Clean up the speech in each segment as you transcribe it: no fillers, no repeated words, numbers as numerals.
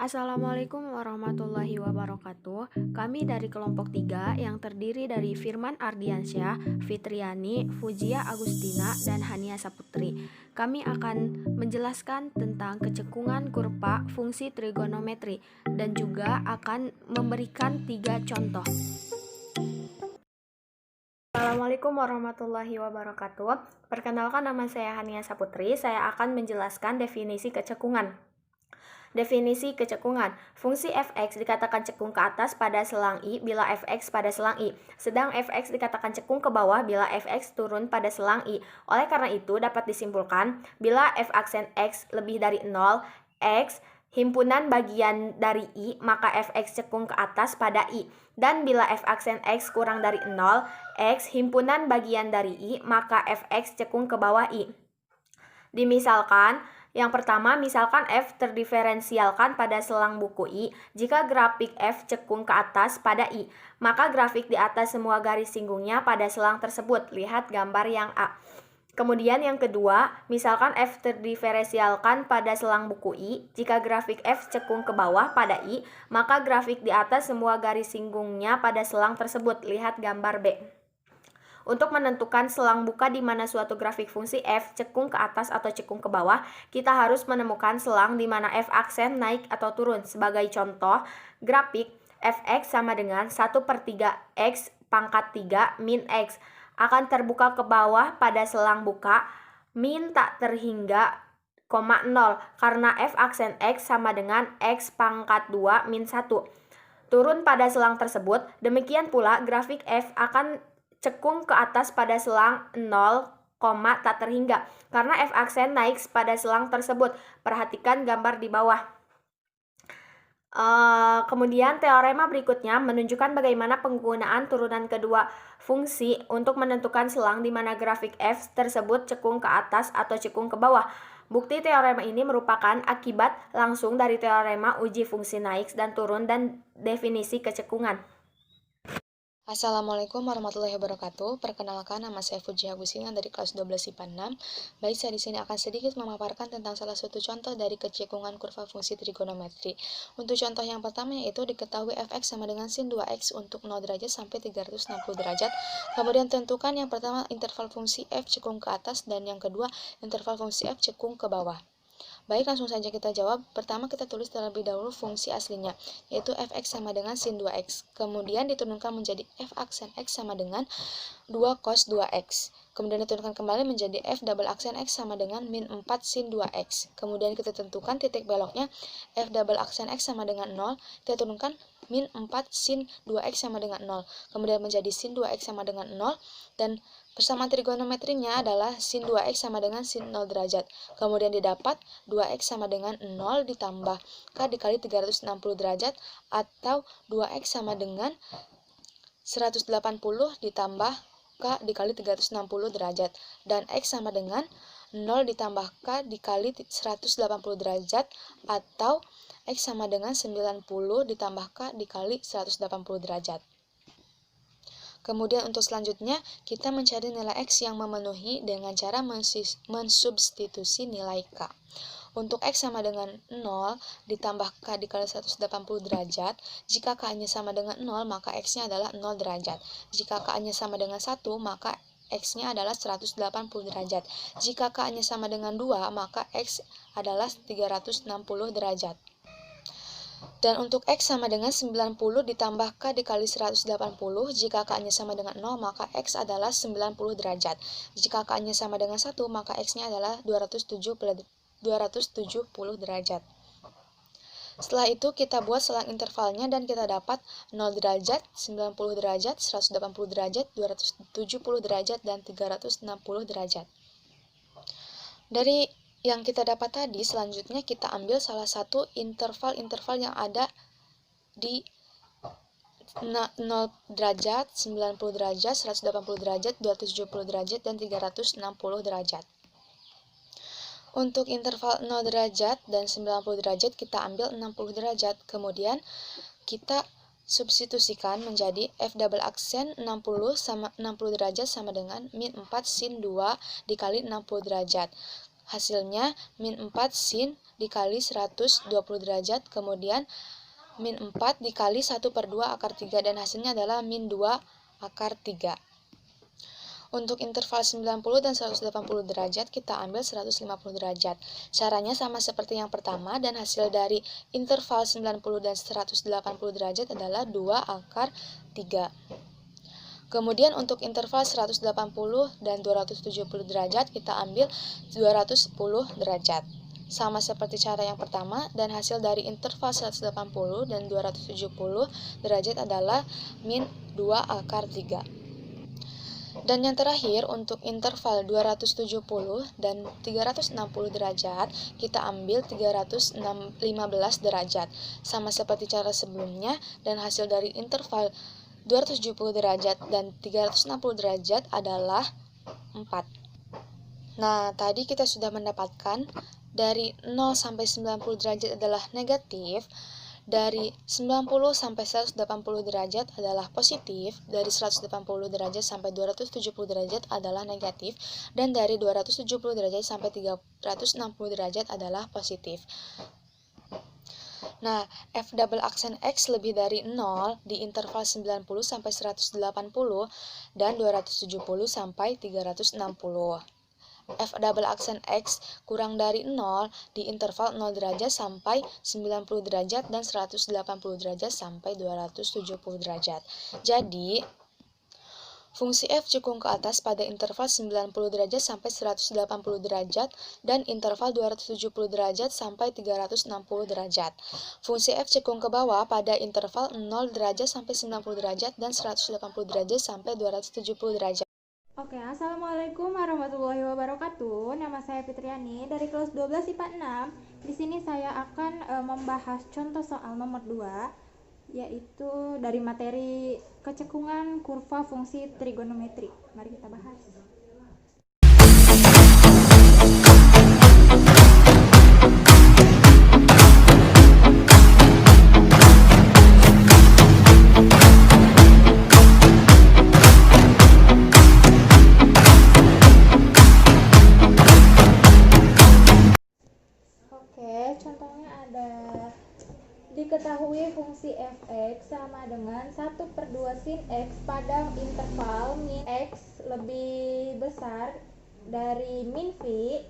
Assalamualaikum warahmatullahi wabarakatuh. Kami dari kelompok 3 yang terdiri dari Firman Ardiansyah, Fitriani, Fujia Agustina, dan Hania Saputri. Kami akan menjelaskan tentang kecekungan kurva fungsi trigonometri dan juga akan memberikan 3 contoh. Assalamualaikum warahmatullahi wabarakatuh. Perkenalkan, nama saya Hania Saputri. Saya akan menjelaskan definisi kecekungan. Definisi kecekungan. Fungsi f(x) dikatakan cekung ke atas pada selang i bila f(x) pada selang i. Sedang f(x) dikatakan cekung ke bawah bila f(x) turun pada selang i. Oleh karena itu dapat disimpulkan bila f aksen x lebih dari 0, x himpunan bagian dari i, maka f(x) cekung ke atas pada i. Dan bila f aksen x kurang dari 0, x himpunan bagian dari i, maka f(x) cekung ke bawah i. Dimisalkan, yang pertama, misalkan f terdiferensialkan pada selang buku i. Jika grafik f cekung ke atas pada i, maka grafik di atas semua garis singgungnya pada selang tersebut. Lihat gambar yang A. Kemudian yang kedua, misalkan f terdiferensialkan pada selang buku i. Jika grafik f cekung ke bawah pada i, maka grafik di atas semua garis singgungnya pada selang tersebut. Lihat gambar B. Untuk menentukan selang buka di mana suatu grafik fungsi f cekung ke atas atau cekung ke bawah, kita harus menemukan selang di mana f aksen naik atau turun. Sebagai contoh, grafik fx sama dengan 1/3 x pangkat 3 min x akan terbuka ke bawah pada selang buka min tak terhingga, 0, karena f aksen x sama dengan x pangkat 2 min 1. Turun pada selang tersebut. Demikian pula grafik f akan cekung ke atas pada selang 0, tak terhingga, karena f aksen naik pada selang tersebut. Perhatikan gambar di bawah. Kemudian teorema berikutnya menunjukkan bagaimana penggunaan turunan kedua fungsi untuk menentukan selang di mana grafik f tersebut cekung ke atas atau cekung ke bawah. Bukti teorema ini merupakan akibat langsung dari teorema uji fungsi naik dan turun dan definisi kecekungan. Assalamualaikum warahmatullahi wabarakatuh. Perkenalkan, nama saya Fujia Agustina dari kelas 12 IPA 6. Baik, saya di sini akan sedikit memaparkan tentang salah satu contoh dari kecekungan kurva fungsi trigonometri. Untuk contoh yang pertama yaitu diketahui fx sama dengan sin 2x untuk 0 derajat sampai 360 derajat. Kemudian tentukan yang pertama interval fungsi f cekung ke atas dan yang kedua interval fungsi f cekung ke bawah. Baik, langsung saja kita jawab. Pertama kita tulis terlebih dahulu fungsi aslinya, yaitu fx sama dengan sin 2x. Kemudian diturunkan menjadi f aksen x sama dengan 2 cos 2x. Kemudian diturunkan kembali menjadi f double aksen x sama dengan min 4 sin 2x. Kemudian kita tentukan titik beloknya f double aksen x sama dengan 0. Kita turunkan min 4 sin 2x sama dengan 0. Kemudian menjadi sin 2x sama dengan 0. Dan persamaan trigonometrinya adalah sin 2x sama dengan sin 0 derajat. Kemudian didapat 2x sama dengan 0 ditambah k dikali 360 derajat, atau 2x sama dengan 180 ditambah k dikali 360 derajat. Dan x sama dengan 0 ditambah k dikali 180 derajat, atau x sama dengan 90 ditambah k dikali 180 derajat. Kemudian untuk selanjutnya, kita mencari nilai x yang memenuhi dengan cara mensubstitusi nilai k. Untuk x sama dengan 0 ditambah k dikali 180 derajat, jika k-nya sama dengan 0, maka x-nya adalah 0 derajat. Jika k-nya sama dengan 1, maka x-nya adalah 180 derajat. Jika k-nya sama dengan 2, maka x adalah 360 derajat. Dan untuk x sama dengan 90 ditambah k dikali 180, jika k-nya sama dengan 0, maka x adalah 90 derajat. Jika k-nya sama dengan 1, maka x-nya adalah 270 derajat. Setelah itu kita buat selang intervalnya dan kita dapat 0 derajat, 90 derajat, 180 derajat, 270 derajat, dan 360 derajat. Dari yang kita dapat tadi, selanjutnya kita ambil salah satu interval-interval yang ada di 0 derajat, 90 derajat, 180 derajat, 270 derajat, dan 360 derajat. Untuk interval 0 derajat dan 90 derajat kita ambil 60 derajat. Kemudian kita substitusikan menjadi f double aksen 60 derajat sama dengan min 4 sin 2 dikali 60 derajat. hasilnya min 4 sin dikali 120 derajat, kemudian min 4 dikali 1/2 akar 3, dan hasilnya adalah min 2 akar 3. Untuk interval 90 dan 180 derajat, kita ambil 150 derajat. Caranya sama seperti yang pertama, dan hasil dari interval 90 dan 180 derajat adalah 2 akar 3. Kemudian untuk interval 180 dan 270 derajat, kita ambil 210 derajat. Sama seperti cara yang pertama, dan hasil dari interval 180 dan 270 derajat adalah min 2 akar 3. Dan yang terakhir, untuk interval 270 dan 360 derajat, kita ambil 315 derajat. Sama seperti cara sebelumnya, dan hasil dari interval 270 derajat dan 360 derajat adalah 4. Nah, tadi kita sudah mendapatkan dari 0 sampai 90 derajat adalah negatif, dari 90 sampai 180 derajat adalah positif, dari 180 derajat sampai 270 derajat adalah negatif, dan dari 270 derajat sampai 360 derajat adalah positif. Nah, F double aksen X lebih dari 0 di interval 90 sampai 180 dan 270 sampai 360. F double aksen X kurang dari 0 di interval 0 derajat sampai 90 derajat dan 180 derajat sampai 270 derajat. Jadi, fungsi F cekung ke atas pada interval 90 derajat sampai 180 derajat dan interval 270 derajat sampai 360 derajat. Fungsi F cekung ke bawah pada interval 0 derajat sampai 90 derajat dan 180 derajat sampai 270 derajat. Oke, assalamualaikum warahmatullahi wabarakatuh. Nama saya Fitriani dari kelas 12 IPA 6. Di sini saya akan membahas contoh soal nomor 2, yaitu dari materi kecekungan kurva fungsi trigonometri. Mari kita bahas. Contohnya ada, diketahui fungsi fx sama dengan 1/2 sin x pada interval min x lebih besar dari min v,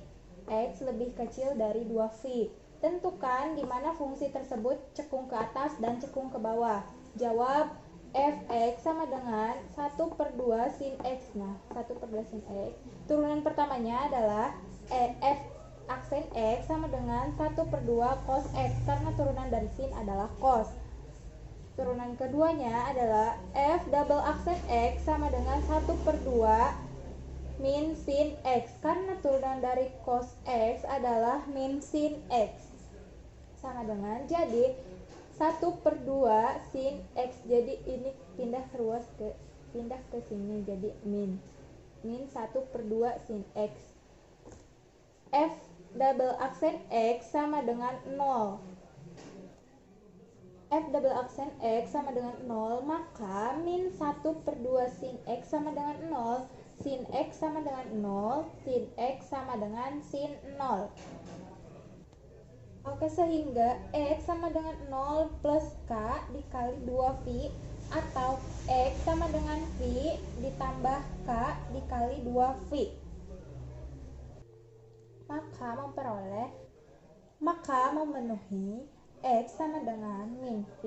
x lebih kecil dari 2v. Tentukan di mana fungsi tersebut cekung ke atas dan cekung ke bawah. Jawab, fx sama dengan 1/2 sin x. Nah, 1/2 sin x. Turunan pertamanya adalah f aksen X sama dengan 1/2 cos X, karena turunan dari sin adalah cos. Turunan keduanya adalah F double aksen X sama dengan 1/2 min sin X, karena turunan dari cos X adalah min sin X. Sama dengan, jadi 1/2 sin X, jadi ini pindah ke sini jadi min 1/2 sin X. F double aksen X sama dengan 0. F double aksen X sama dengan 0, maka min 1/2 sin X sama dengan 0, sin X sama dengan 0, sin X sama dengan sin 0. Oke, sehingga X sama dengan 0 plus K dikali 2V, atau X sama dengan V ditambah K dikali 2V. Maka memenuhi X sama dengan min V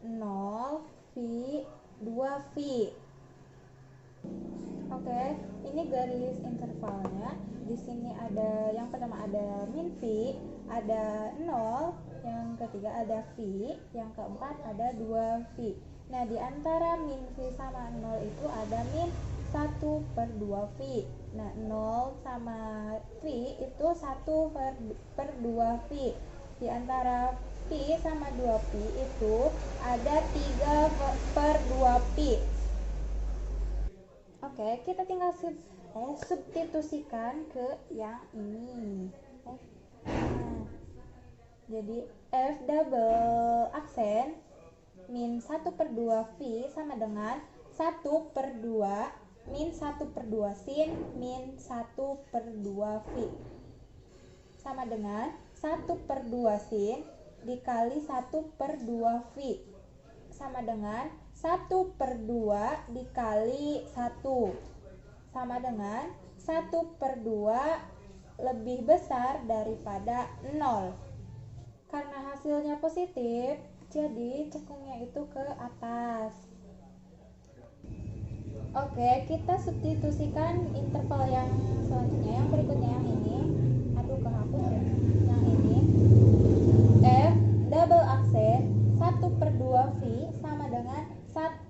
0 V 2V. Oke, ini garis intervalnya. Di sini ada, yang pertama ada min V, ada 0, yang ketiga ada V, yang keempat ada 2V. Nah, di antara min V sama 0 itu ada min 1/2V. Nah, 0 sama V itu 1/2V. Di antara V sama 2V itu ada 3/2V. Oke, kita tinggal substitusikan ke yang ini. Nah, jadi F double aksen min 1/2V sama dengan 1/2 min 1/2 sin min 1/2V. sama dengan 1/2 sin dikali 1/2 V sama dengan 1/2 dikali 1 sama dengan 1/2 lebih besar daripada 0. Karena hasilnya positif, jadi cekungnya itu ke atas. Oke, kita substitusikan interval yang selanjutnya, yang berikutnya yang ini. Aduh, kehapus ya. Yang ini. F double aksen 1/2 V sama dengan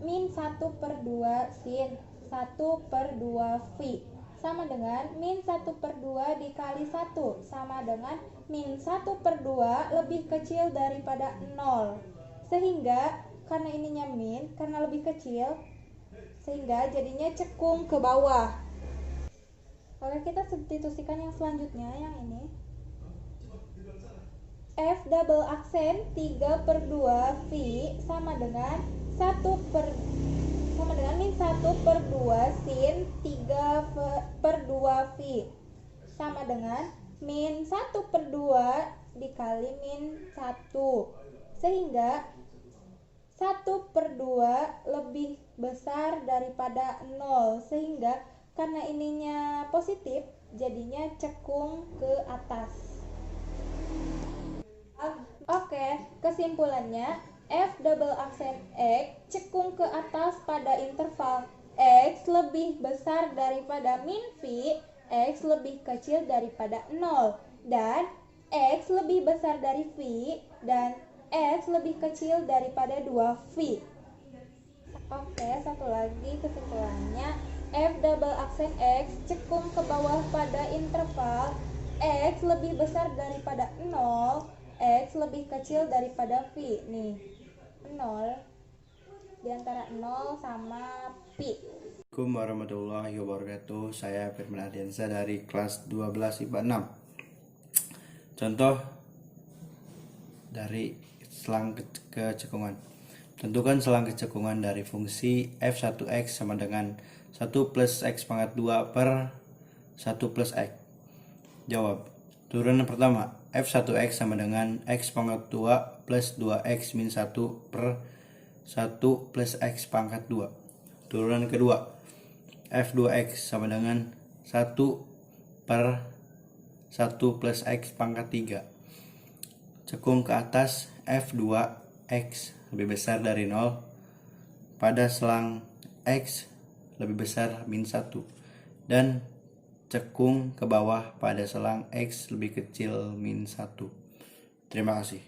min 1/2 sin 1/2 V sama dengan min 1/2 dikali 1 sama dengan min 1/2 lebih kecil daripada 0. Sehingga karena ininya min, karena lebih kecil, sehingga jadinya cekung ke bawah. Oke, kita substitusikan yang selanjutnya, yang ini. F double aksen 3/2 V sama dengan min 1/2 sin 3/2 V sama dengan min 1/2 dikali min 1, sehingga 1/2 lebih besar daripada 0, sehingga karena ininya positif jadinya cekung ke atas. Oke, kesimpulannya F double aksen X cekung ke atas pada interval X lebih besar daripada min V, X lebih kecil daripada 0, dan X lebih besar dari V dan X lebih kecil daripada 2V. Oke, satu lagi kesimpulannya, F double aksen X cekung ke bawah pada interval X lebih besar daripada 0, X lebih kecil daripada V. Nih, 0 diantara 0 sama V. Assalamualaikum warahmatullahi wabarakatuh. Saya Firman Ardiansa dari kelas 12 IPA 6. Contoh dari selang kecekungan. Tentukan selang kecekungan dari fungsi f1x sama dengan 1 plus x pangkat 2 per 1 plus x. Jawab. Turunan pertama, f1x sama dengan x pangkat 2 plus 2x min 1 per 1 plus x pangkat 2. Turunan kedua, f2x sama dengan 1 per 1 plus x pangkat 3. Cekung ke atas f2x lebih besar dari 0 pada selang x lebih besar min 1, dan cekung ke bawah pada selang x lebih kecil min 1. Terima kasih.